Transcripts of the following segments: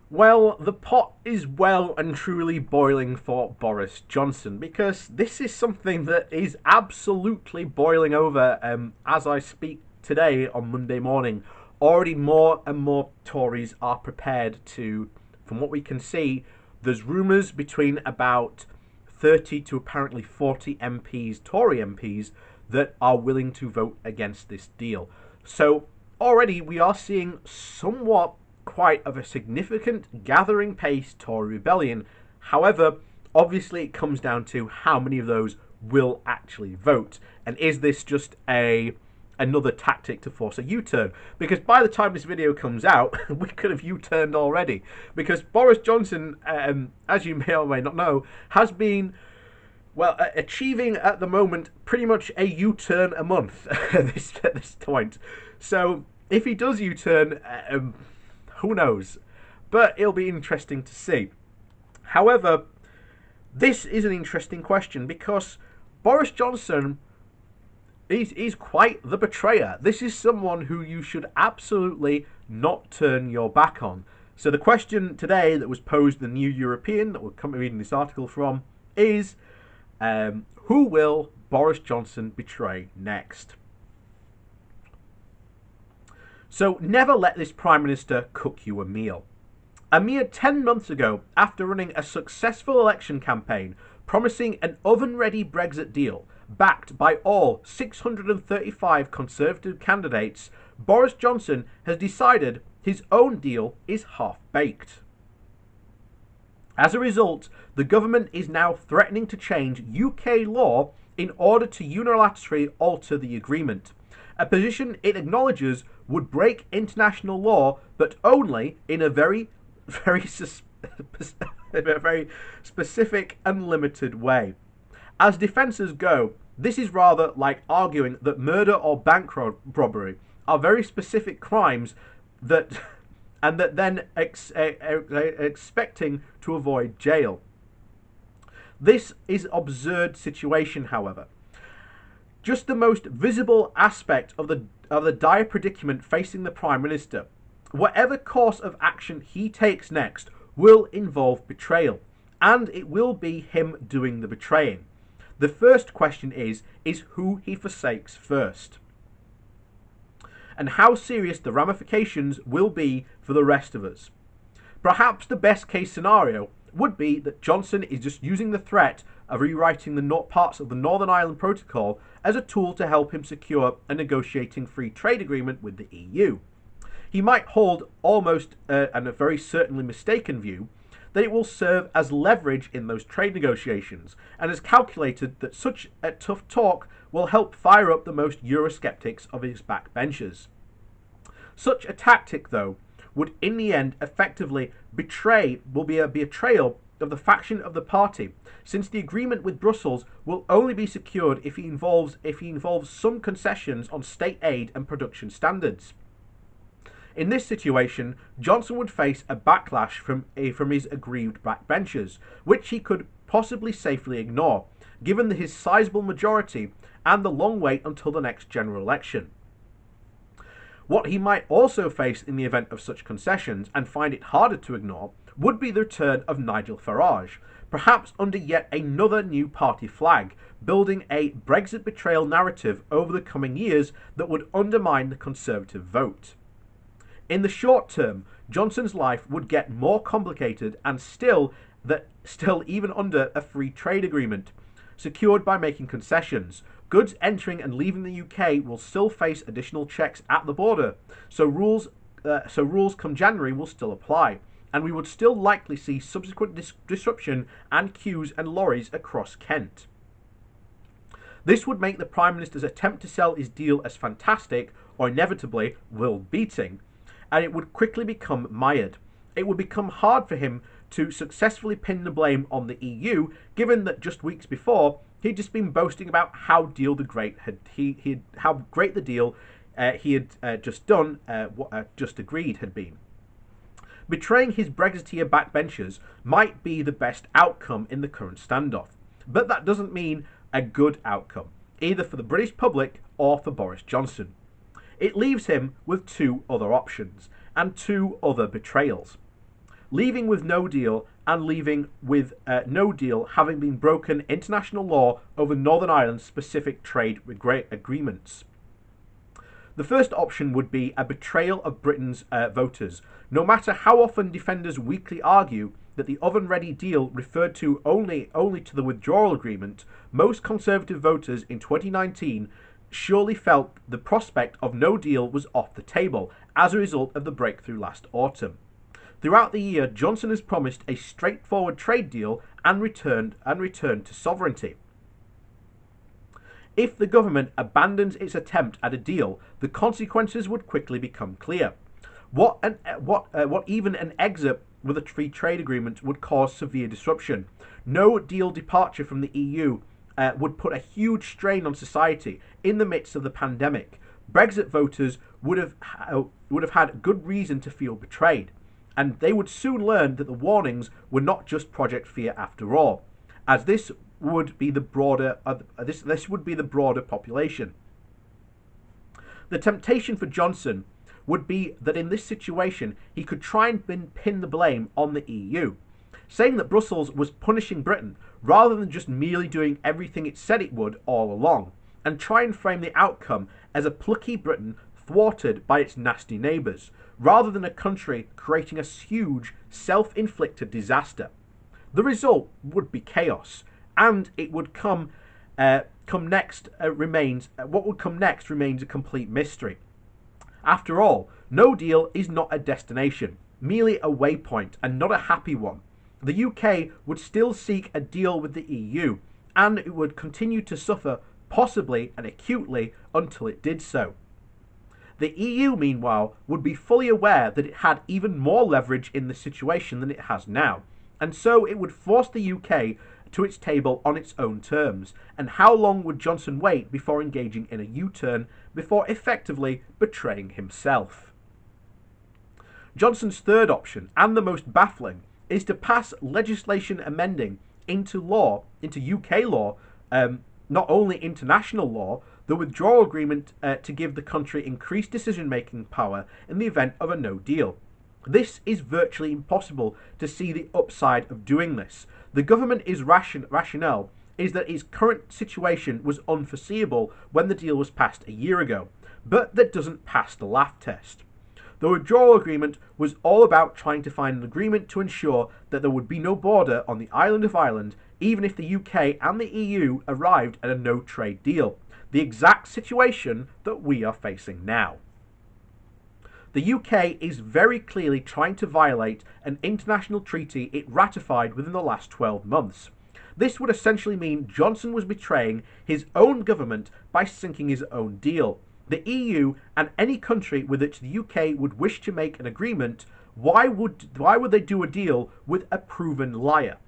Well, the pot is well and truly boiling for Boris Johnson because this is something that is absolutely boiling over as I speak today on Monday morning. Already more and more Tories are prepared to, from what we can see, there's rumours between about 30 to apparently 40 MPs, Tory MPs, that are willing to vote against this deal. So already we are seeing somewhat quite of a significant gathering pace Tory rebellion. However, obviously it comes down to how many of those will actually vote, and is this just a another tactic to force a U-turn? Because by the time this video comes out, we could have U-turned already. Because Boris Johnson, as you may or may not know, has been achieving at the moment pretty much a U-turn a month at this point. So if he does U-turn, who knows? But it'll be interesting to see. However, this is an interesting question because Boris Johnson is quite the betrayer. This is someone who you should absolutely not turn your back on. So the question today that was posed in the New European, that we're currently reading this article from, is who will Boris Johnson betray next? So never let this Prime Minister cook you a meal. A mere 10 months ago, after running a successful election campaign promising an oven-ready Brexit deal, backed by all 635 Conservative candidates, Boris Johnson has decided his own deal is half-baked. As a result, the government is now threatening to change UK law in order to unilaterally alter the agreement, a position it acknowledges would break international law, but only in a very specific and limited way. As defences go, this is rather like arguing that murder or bank robbery are very specific crimes that and that then expecting to avoid jail. This is an absurd situation, however. Just the most visible aspect of the dire predicament facing the Prime Minister. Whatever course of action he takes next will involve betrayal, and it will be him doing the betraying. The first question is who he forsakes first, and how serious the ramifications will be for the rest of us. Perhaps the best case scenario would be that Johnson is just using the threat of rewriting the parts of the Northern Ireland Protocol as a tool to help him secure a negotiating free trade agreement with the EU. He might hold almost and a very certainly mistaken view that it will serve as leverage in those trade negotiations, and has calculated that such a tough talk will help fire up the most Eurosceptics of his backbenchers. Such a tactic, though, would in the end effectively be a betrayal of the faction of the party, since the agreement with Brussels will only be secured if he involves some concessions on state aid and production standards. In this situation, Johnson would face a backlash from his aggrieved backbenchers, which he could possibly safely ignore, given his sizable majority and the long wait until the next general election. What he might also face in the event of such concessions, and find it harder to ignore, would be the return of Nigel Farage, perhaps under yet another new party flag, building a Brexit betrayal narrative over the coming years that would undermine the Conservative vote. In the short term, Johnson's life would get more complicated, and still even under a free trade agreement secured by making concessions, goods entering and leaving the UK will still face additional checks at the border, so rules come January will still apply, and we would still likely see subsequent disruption and queues and lorries across Kent. This would make the Prime Minister's attempt to sell his deal as fantastic, or inevitably world-beating, and it would quickly become mired. It would become hard for him to successfully pin the blame on the EU, given that just weeks before he'd just been boasting about how great the deal he had just agreed had been. Betraying his Brexiteer backbenchers might be the best outcome in the current standoff, but that doesn't mean a good outcome, either for the British public or for Boris Johnson. It leaves him with two other options and two other betrayals. leaving with no deal and leaving with no deal having been broken international law over Northern Ireland's specific trade agreements. The first option would be a betrayal of Britain's voters. No matter how often defenders weakly argue that the oven-ready deal referred to only to the withdrawal agreement, most Conservative voters in 2019 surely felt the prospect of no deal was off the table as a result of the breakthrough last autumn. Throughout the year, Johnson has promised a straightforward trade deal and returned to sovereignty. If the government abandons its attempt at a deal, the consequences would quickly become clear. What even an exit with a free trade agreement would cause severe disruption. No deal departure from the EU would put a huge strain on society in the midst of the pandemic. Brexit voters would have had good reason to feel betrayed, and they would soon learn that the warnings were not just Project Fear after all, as this would be the broader population. The temptation for Johnson would be that in this situation he could try and pin the blame on the EU, saying that Brussels was punishing Britain rather than just merely doing everything it said it would all along, and try and frame the outcome as a plucky Britain thwarted by its nasty neighbours, rather than a country creating a huge self-inflicted disaster. The result would be chaos, and it would what would come next remains a complete mystery. After all, no deal is not a destination, merely a waypoint, and not a happy one. The UK would still seek a deal with the EU, and it would continue to suffer, possibly and acutely, until it did so. The EU, meanwhile, would be fully aware that it had even more leverage in the situation than it has now, and so it would force the UK to its table on its own terms. And how long would Johnson wait before engaging in a U-turn, before effectively betraying himself? Johnson's third option, and the most baffling, is to pass legislation amending into UK law, not only international law, the withdrawal agreement to give the country increased decision-making power in the event of a no deal. This is virtually impossible to see the upside of doing this. The government's rationale is that its current situation was unforeseeable when the deal was passed a year ago, but that doesn't pass the laugh test. The withdrawal agreement was all about trying to find an agreement to ensure that there would be no border on the island of Ireland, even if the UK and the EU arrived at a no-trade deal, the exact situation that we are facing now. The UK is very clearly trying to violate an international treaty it ratified within the last 12 months. This would essentially mean Johnson was betraying his own government by sinking his own deal. The EU and any country with which the UK would wish to make an agreement, why would they do a deal with a proven liar?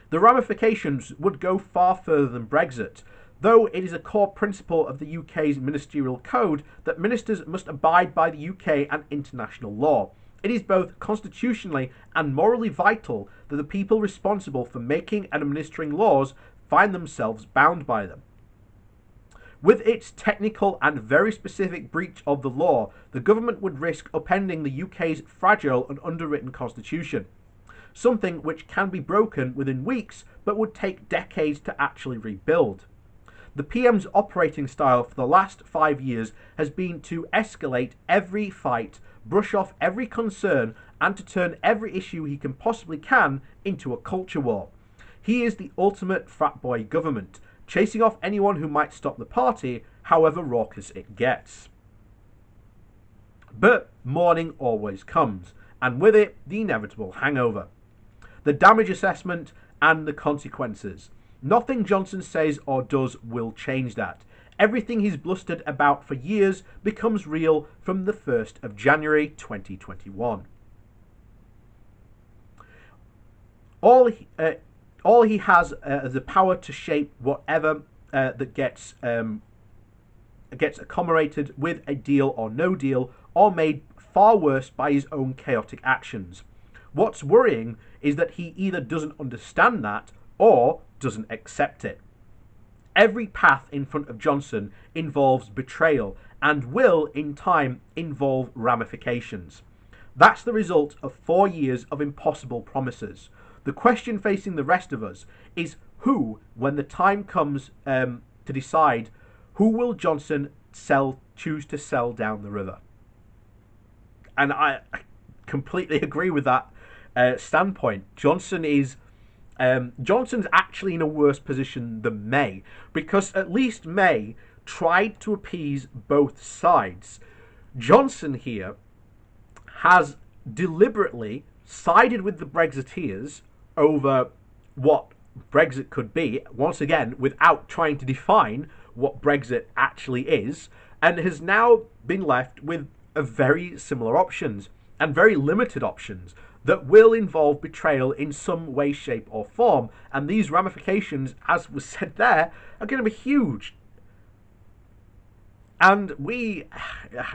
The ramifications would go far further than Brexit, though it is a core principle of the UK's ministerial code that ministers must abide by the UK and international law. It is both constitutionally and morally vital that the people responsible for making and administering laws find themselves bound by them. With its technical and very specific breach of the law, the government would risk upending the UK's fragile and underwritten constitution, something which can be broken within weeks but would take decades to actually rebuild. The PM's operating style for the last 5 years has been to escalate every fight, brush off every concern, and to turn every issue he possibly can into a culture war. He is the ultimate frat boy government, chasing off anyone who might stop the party, however raucous it gets. But morning always comes, and with it, the inevitable hangover. The damage assessment and the consequences. Nothing Johnson says or does will change that. Everything he's blustered about for years becomes real from the 1st of January 2021. All he has is the power to shape whatever that gets accommodated with a deal or no deal, or made far worse by his own chaotic actions. What's worrying is that he either doesn't understand that or doesn't accept it. Every path in front of Johnson involves betrayal and will, in time, involve ramifications. That's the result of 4 years of impossible promises. The question facing the rest of us is who, when the time comes to decide, who will Johnson choose to sell down the river? And I completely agree with that standpoint. Johnson's actually in a worse position than May, because at least May tried to appease both sides. Johnson here has deliberately sided with the Brexiteers over what Brexit could be, once again, without trying to define what Brexit actually is, and has now been left with a very similar options, and very limited options, that will involve betrayal in some way, shape, or form. And these ramifications, as was said there, are going to be huge. And we,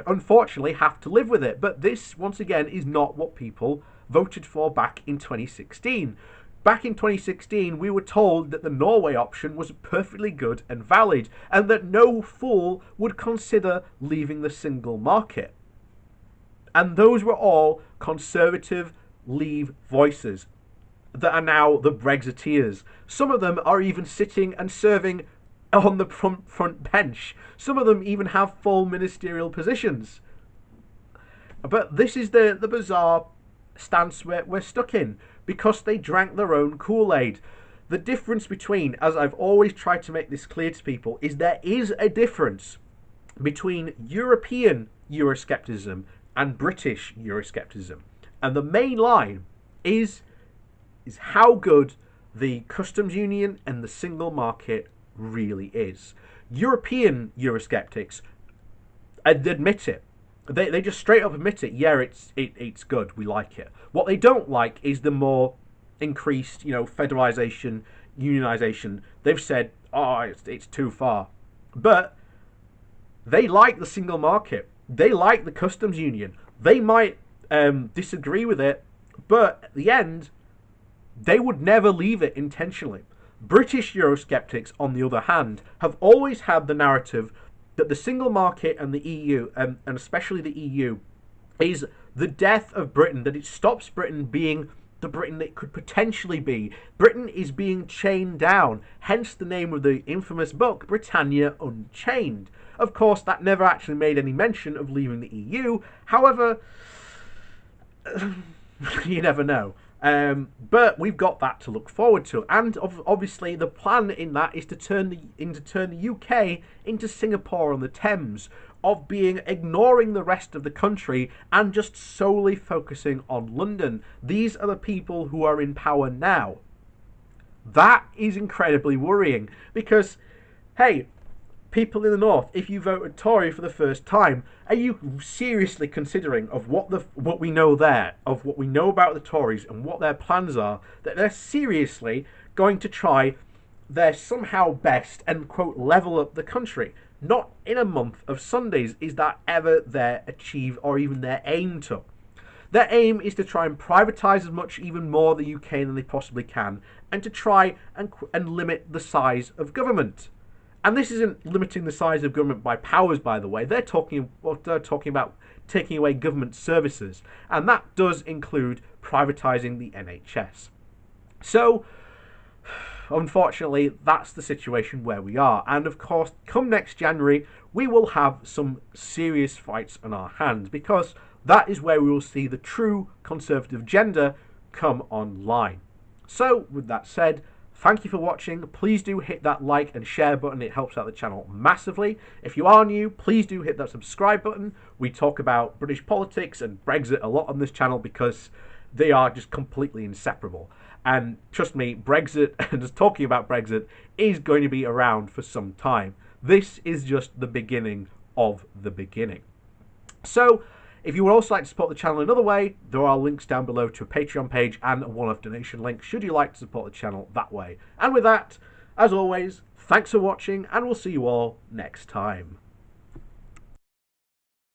unfortunately, have to live with it. But this, once again, is not what people voted for back in 2016. Back in 2016, we were told that the Norway option was perfectly good and valid, and that no fool would consider leaving the single market. And those were all conservative Leave voices that are now the Brexiteers. Some of them are even sitting and serving on the front bench. Some of them even have full ministerial positions. But this is the bizarre stance we're stuck in, because they drank their own Kool-Aid. The difference between, as I've always tried to make this clear to people, is there is a difference between European Euroscepticism and British Euroscepticism. And the main line is how good the customs union and the single market really is. European Eurosceptics admit it. They just straight up admit it. Yeah, it's good. We like it. What they don't like is the more increased, federalization, unionization. They've said, it's too far. But they like the single market. They like the customs union. They might disagree with it, but at the end, they would never leave it intentionally. British Eurosceptics, on the other hand, have always had the narrative that the single market and the EU, and especially the EU, is the death of Britain, that it stops Britain being the Britain it could potentially be. Britain is being chained down, hence the name of the infamous book, Britannia Unchained. Of course, that never actually made any mention of leaving the EU. However, you never know. But we've got that to look forward to, and obviously the plan in that is to turn the UK into Singapore on the Thames, of ignoring the rest of the country and just solely focusing on London. These are the people who are in power now. That is incredibly worrying, because, hey, people in the north, if you voted Tory for the first time, are you seriously considering of what we know there, of what we know about the Tories and what their plans are, that they're seriously going to try their somehow best and, quote, level up the country? Not in a month of Sundays is that ever their achieve or even their aim to. Their aim is to try and privatise as much, even more, the UK than they possibly can, and to try and limit the size of government. And this isn't limiting the size of government by powers, by the way. They're talking about taking away government services, and that does include privatising the NHS. So, unfortunately, that's the situation where we are. And of course, come next January, we will have some serious fights on our hands, because that is where we will see the true Conservative agenda come online. So, with that said, thank you for watching. Please do hit that like and share button. It helps out the channel massively. If you are new, please do hit that subscribe button. We talk about British politics and Brexit a lot on this channel because they are just completely inseparable. And trust me, Brexit, and just talking about Brexit, is going to be around for some time. This is just the beginning of the beginning. So, if you would also like to support the channel another way, there are links down below to a Patreon page and a one-off donation link should you like to support the channel that way. And with that, as always, thanks for watching, and we'll see you all next time.